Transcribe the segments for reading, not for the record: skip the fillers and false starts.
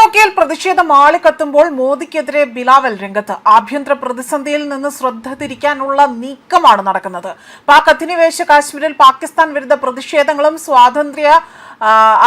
പിഒകെയിൽ പ്രതിഷേധം ആളിക്കത്തുമ്പോൾ മോദിക്കെതിരെ ബിലാവൽ രംഗത്ത്. ആഭ്യന്തര പ്രതിസന്ധിയിൽ നിന്ന് ശ്രദ്ധ തിരിക്കാനുള്ള നീക്കമാണ് നടക്കുന്നത്. പാക് അധിനിവേശ കാശ്മീരിൽ പാകിസ്ഥാൻ വിരുദ്ധ പ്രതിഷേധങ്ങളും സ്വാതന്ത്ര്യ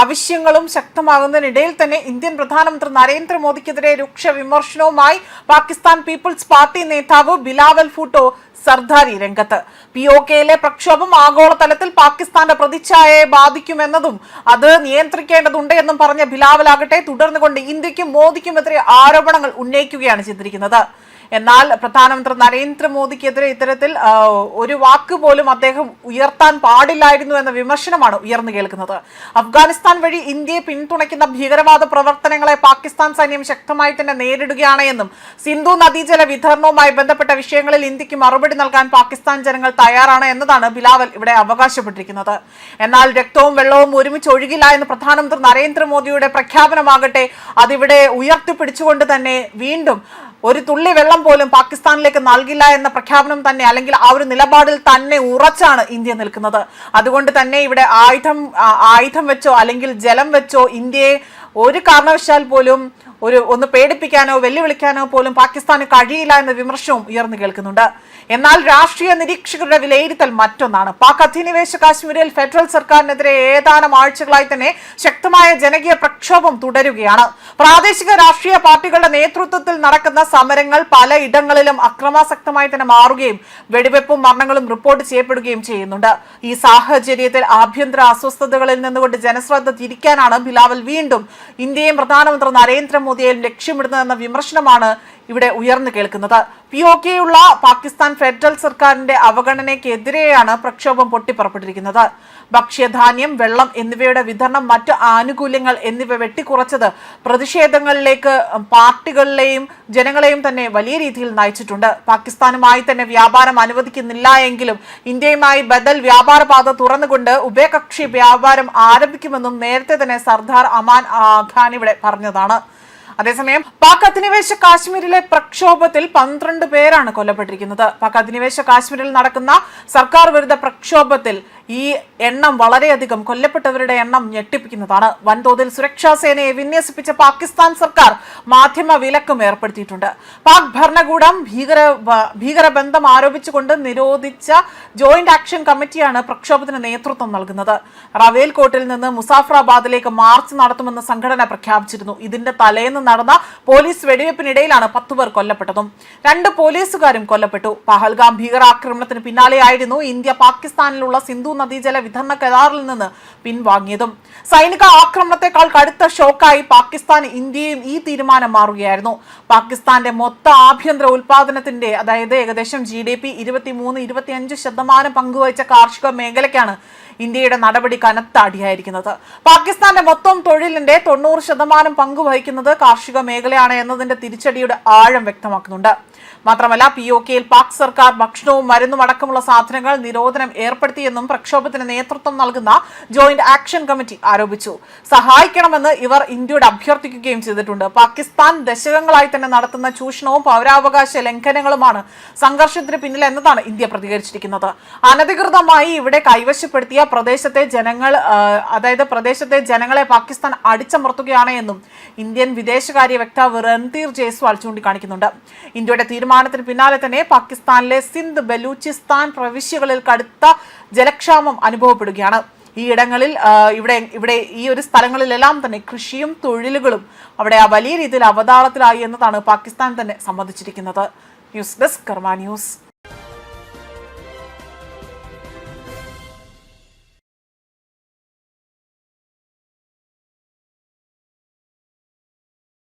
ആവശ്യങ്ങളും ശക്തമാകുന്നതിനിടയിൽ തന്നെ ഇന്ത്യൻ പ്രധാനമന്ത്രി നരേന്ദ്രമോദിക്കെതിരെ രൂക്ഷ വിമർശനവുമായി പാകിസ്ഥാൻ പീപ്പിൾസ് പാർട്ടി നേതാവ് ബിലാവൽ ഭൂട്ടോ സർദാരി രംഗത്ത്. പിഒകെയിലെ പ്രക്ഷോഭം ആഗോളതലത്തിൽ പാകിസ്ഥാന്റെ പ്രതിച്ഛായയെ ബാധിക്കുമെന്നതും അത് നിയന്ത്രിക്കേണ്ടതുണ്ട് എന്നും പറഞ്ഞ ബിലാവലാകട്ടെ തുടർന്നുകൊണ്ട് ഇന്ത്യക്കും മോദിക്കുമെതിരെ ആരോപണങ്ങൾ ഉന്നയിക്കുകയാണ് ചെയ്തിരിക്കുന്നത്. എന്നാൽ പ്രധാനമന്ത്രി നരേന്ദ്രമോദിക്കെതിരെ ഇത്തരത്തിൽ ഒരു വാക്ക് പോലും അദ്ദേഹം ഉയർത്താൻ പാടില്ലായിരുന്നു എന്ന വിമർശനമാണ് ഉയർന്നു കേൾക്കുന്നത്. അഫ്ഗാനിസ്ഥാൻ വഴി ഇന്ത്യയെ പിന്തുണയ്ക്കുന്ന ഭീകരവാദ പ്രവർത്തനങ്ങളെ പാകിസ്ഥാൻ സൈന്യം ശക്തമായി തന്നെ നേരിടുകയാണ് എന്നും സിന്ധു നദീജല വിതരണവുമായി ബന്ധപ്പെട്ട വിഷയങ്ങളിൽ ഇന്ത്യക്ക് മറുപടി നൽകാൻ പാകിസ്ഥാൻ ജനങ്ങൾ തയ്യാറാണ് എന്നതാണ് ബിലാവൽ ഇവിടെ അവകാശപ്പെട്ടിരിക്കുന്നത്. എന്നാൽ രക്തവും വെള്ളവും ഒരുമിച്ച് ഒഴുകില്ല എന്ന് പ്രധാനമന്ത്രി നരേന്ദ്രമോദിയുടെ പ്രഖ്യാപനമാകട്ടെ അതിവിടെ ഉയർത്തിപ്പിടിച്ചുകൊണ്ട് തന്നെ വീണ്ടും ഒരു തുള്ളി വെള്ളം പോലും പാകിസ്ഥാനിലേക്ക് നൽകില്ല എന്ന പ്രഖ്യാപനം തന്നെ അല്ലെങ്കിൽ ആ ഒരു നിലപാടിൽ തന്നെ ഉറച്ചാണ് ഇന്ത്യ നിൽക്കുന്നത്. അതുകൊണ്ട് തന്നെ ഇവിടെ ആയുധം വെച്ചോ അല്ലെങ്കിൽ ജലം വെച്ചോ ഇന്ത്യയെ ഒരു കാരണവശാൽ പോലും ഒന്ന് പേടിപ്പിക്കാനോ വെല്ലുവിളിക്കാനോ പോലും പാകിസ്ഥാന് കഴിയില്ല എന്ന വിമർശനവും ഉയർന്നു കേൾക്കുന്നുണ്ട്. എന്നാൽ രാഷ്ട്രീയ നിരീക്ഷകരുടെ വിലയിരുത്തൽ മറ്റൊന്നാണ്. പാക് അധിനിവേശ കാശ്മീരിൽ ഫെഡറൽ സർക്കാരിനെതിരെ ഏതാനും ആഴ്ചകളായി തന്നെ ശക്തമായ ജനകീയ പ്രക്ഷോഭം തുടരുകയാണ്. പ്രാദേശിക രാഷ്ട്രീയ പാർട്ടികളുടെ നേതൃത്വത്തിൽ നടക്കുന്ന സമരങ്ങൾ പലയിടങ്ങളിലും അക്രമാസക്തമായി തന്നെ മാറുകയും വെടിവെപ്പും മരണങ്ങളും റിപ്പോർട്ട് ചെയ്യപ്പെടുകയും ചെയ്യുന്നുണ്ട്. ഈ സാഹചര്യത്തിൽ ആഭ്യന്തര അസ്വസ്ഥതകളിൽ നിന്നുകൊണ്ട് ജനശ്രദ്ധ തിരിക്കാനാണ് ബിലാവൽ വീണ്ടും ഇന്ത്യയും പ്രധാനമന്ത്രി നരേന്ദ്രമോദിയെയും ലക്ഷ്യമിടുന്നതെന്ന വിമർശനമാണ് ഇവിടെ ഉയർന്നു കേൾക്കുന്നത്. പിഒകെയുള്ള പാകിസ്ഥാൻ ഫെഡറൽ സർക്കാരിന്റെ അവഗണനയ്ക്കെതിരെയാണ് പ്രക്ഷോഭം പൊട്ടിപ്പുറപ്പെട്ടിരിക്കുന്നത്. ഭക്ഷ്യധാന്യം, വെള്ളം എന്നിവയുടെ വിതരണം, മറ്റ് ആനുകൂല്യങ്ങൾ എന്നിവ വെട്ടിക്കുറച്ചത് പ്രതിഷേധങ്ങളിലേക്ക് പാർട്ടികളിലെയും ജനങ്ങളെയും തന്നെ വലിയ രീതിയിൽ നയിച്ചിട്ടുണ്ട്. പാകിസ്ഥാനുമായി തന്നെ വ്യാപാരം അനുവദിക്കുന്നില്ല എങ്കിലും ഇന്ത്യയുമായി ബദൽ വ്യാപാര പാത തുറന്നുകൊണ്ട് ഉഭയകക്ഷി വ്യാപാരം ആരംഭിക്കുമെന്നും നേരത്തെ തന്നെ സർദാർ അമാൻ ഖാൻ ഇവിടെ പറഞ്ഞതാണ്. അതേസമയം പാക് അധിനിവേശ കാശ്മീരിലെ പ്രക്ഷോഭത്തിൽ 12 പേരാണ് കൊല്ലപ്പെട്ടിരിക്കുന്നത്. പാക് അധിനിവേശ കാശ്മീരിൽ നടക്കുന്ന സർക്കാർ വിരുദ്ധ പ്രക്ഷോഭത്തിൽ ഈ എണ്ണം വളരെയധികം കൊല്ലപ്പെട്ടവരുടെ എണ്ണം ഞെട്ടിപ്പിക്കുന്നതാണ്. വൻതോതിൽ സുരക്ഷാ സേനയെ വിന്യസിപ്പിച്ച പാകിസ്ഥാൻ സർക്കാർ മാധ്യമ വിലക്കും ഏർപ്പെടുത്തിയിട്ടുണ്ട്. പാക് ഭരണകൂടം ഭീകരബന്ധം ആരോപിച്ചുകൊണ്ട് നിരോധിച്ച ജോയിന്റ് ആക്ഷൻ കമ്മിറ്റിയാണ് പ്രക്ഷോഭത്തിന് നേതൃത്വം നൽകുന്നത്. റവേൽ കോട്ടിൽ നിന്ന് മുസാഫറാബാദിലേക്ക് മാർച്ച് നടത്തുമെന്ന് സംഘടന പ്രഖ്യാപിച്ചിരുന്നു. ഇതിന്റെ തലേന്ന് നടന്ന പോലീസ് വെടിവെപ്പിനിടയിലാണ് 10 പേർ കൊല്ലപ്പെട്ടതും 2 പോലീസുകാരും കൊല്ലപ്പെട്ടു. പഹൽഗാം ഭീകരാക്രമണത്തിന് പിന്നാലെയായിരുന്നു ഇന്ത്യ പാകിസ്ഥാനിലുള്ള സിന്ധു നദീജല വിതരണ കരാറിൽ നിന്ന് പിൻവാങ്ങിയതും. സൈനിക ആക്രമണത്തെക്കാൾ കടുത്ത ഷോക്കായി പാകിസ്ഥാൻ ഇന്ത്യയും ഈ തീരുമാനം മാറുകയായിരുന്നു. പാകിസ്ഥാന്റെ മൊത്ത ആഭ്യന്തര ഉൽപാദനത്തിന്റെ അതായത് ഏകദേശം GDP 23-25% പങ്കുവഹിച്ച കാർഷിക മേഖലയ്ക്കാണ് ഇന്ത്യയുടെ നടപടി കനത്ത അടിയായിരിക്കുന്നത്. പാകിസ്ഥാന്റെ മൊത്തം തൊഴിലിന്റെ 90% പങ്കുവഹിക്കുന്നത് കാർഷിക മേഖലയാണ് എന്നതിന്റെ തിരിച്ചടിയുടെ ആഴം വ്യക്തമാക്കുന്നുണ്ട്. മാത്രമല്ല പിഒകെയിൽ പാക് സർക്കാർ ഭക്ഷണവും മരുന്നും അടക്കമുള്ള സാധനങ്ങൾ നിരോധനം ഏർപ്പെടുത്തിയെന്നും പ്രക്ഷോഭത്തിന് നേതൃത്വം നൽകുന്ന ജോയിന്റ് ആക്ഷൻ കമ്മിറ്റി ആരോപിച്ചു. സഹായിക്കണമെന്ന് ഇവർ ഇന്ത്യയോട് അഭ്യർത്ഥിക്കുകയും ചെയ്തിട്ടുണ്ട്. പാകിസ്ഥാൻ ദശകങ്ങളായി തന്നെ നടത്തുന്ന ചൂഷണവും പൗരാവകാശ ലംഘനങ്ങളുമാണ് സംഘർഷത്തിന് പിന്നിൽ എന്നതാണ് ഇന്ത്യ പ്രതികരിച്ചിരിക്കുന്നത്. അനധികൃതമായി ഇവിടെ കൈവശപ്പെടുത്തിയ പ്രദേശത്തെ ജനങ്ങളെ പാകിസ്ഥാൻ അടിച്ചമർത്തുകയാണ് എന്നും ഇന്ത്യൻ വിദേശകാര്യ വക്താവ് രൺധീർ ജയ്സ്വാൾ ചൂണ്ടിക്കാണിക്കുന്നുണ്ട്. ഇന്ത്യയുടെ തീരുമാനത്തിന് പിന്നാലെ തന്നെ പാകിസ്ഥാനിലെ സിന്ധ്, ബലൂചിസ്ഥാൻ പ്രവിശ്യകളിൽ കടുത്ത ജലക്ഷാമം അനുഭവപ്പെടുകയാണ്. ഈ ഇടങ്ങളിൽ ഇവിടെ ഈ ഒരു സ്ഥലങ്ങളിലെല്ലാം തന്നെ കൃഷിയും തൊഴിലുകളും അവിടെ വലിയ രീതിയിൽ അവതാളത്തിലായി എന്നതാണ് പാകിസ്ഥാൻ തന്നെ സമ്മതിച്ചിരിക്കുന്നത്. ന്യൂസ് ഡെസ്ക് കർമ്മ ന്യൂസ്.